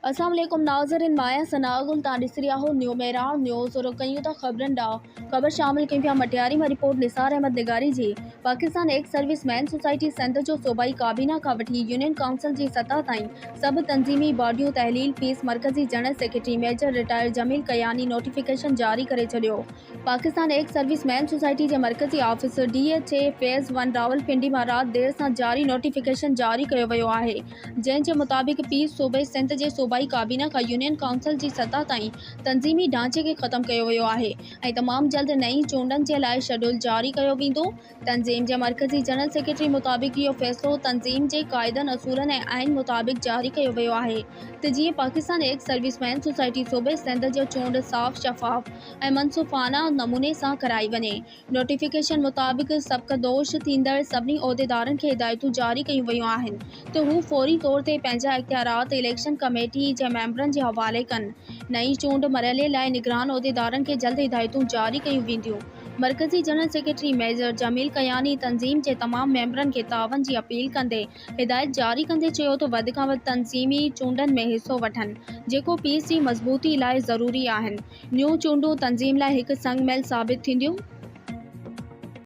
अस्सलाम वालेकुम नाज़रीन, माया सनागुल ता ॾिसी रहिया हो न्यू मेरार न्यूज़ और कयूं था ख़बरनि ॾांहुं। ख़बर शामिल कयूं पिया मटियारी में रिपोर्ट निसार अहमद निगारी जी। Pakistan ex serviceman society Sindh जो सूबाई काबीना खां वठी यूनियन काउंसिल जी सतह ताईं सभु तंज़ीमी बॉडियूं तहलील फीस मरकज़ी general secretary major retire Jamil Kayani notification जारी करे छॾियो। पाकिस्तान एक्स सर्विसमैन सोसाइटी जे मरकज़ी ऑफिसर DHA फेज़ 1 रावलपिंडी मां राति देर सां जारी नोटिफिकेशन जारी कयो वियो आहे, जंहिं जे मुताबिक़ पीस सूबे सिंध जे सूबाई काबीना खां यूनियन काउंसिल जी सतह ताईं तंज़ीमी ढांचे खे ख़त्म कयो वियो आहे ऐं तमामु जल्द नई चूंडनि जे लाइ शेड्यूल जारी कयो वेंदो। तंज़ीम जे मरकज़ी जनरल सेक्रेटरी मुताबिक़ इहो फ़ैसिलो तंज़ीम जे क़ाइदनि असूलनि ऐं आइन मुताबिक़ जारी कयो वियो आहे त जीअं पाकिस्तान एक्स सर्विसमैन सोसाइटी सूबे सिंध जो चूंड साफ़ शफ़ाफ़ ऐं मनसूफ़ाना नमूने सां कराई वञे। नोटिफिकेशन मुताबिक़ सबकदोश थींदड़ सभिनी उहिदेदारनि खे हिदायतूं जारी कयूं वयूं आहिनि त हू फ़ौरी तौर ते पंहिंजा इख्तियारात इलेक्शन कमेटी जे मेंबरनि जे हवाले कनि। नई चूंड मरहले लाइ निगरान उहिदेदारनि खे जल्द हिदायतूं जारी कयूं वेंदियूं। मरकज़ी general secretary major Jamil Kayani तंज़ीम जे तमामु मेंबरनि खे तावन जी अपील कंदे हिदायत जारी कंदे चयो त वधि खां वधि तंज़ीमी चूंडनि में हिसो वठनि, जेको पीस जी मज़बूती लाइ ज़रूरी आहिनि। न्यू चूंडूं तंज़ीम लाइ हिकु संग मेल साबित थींदियूं।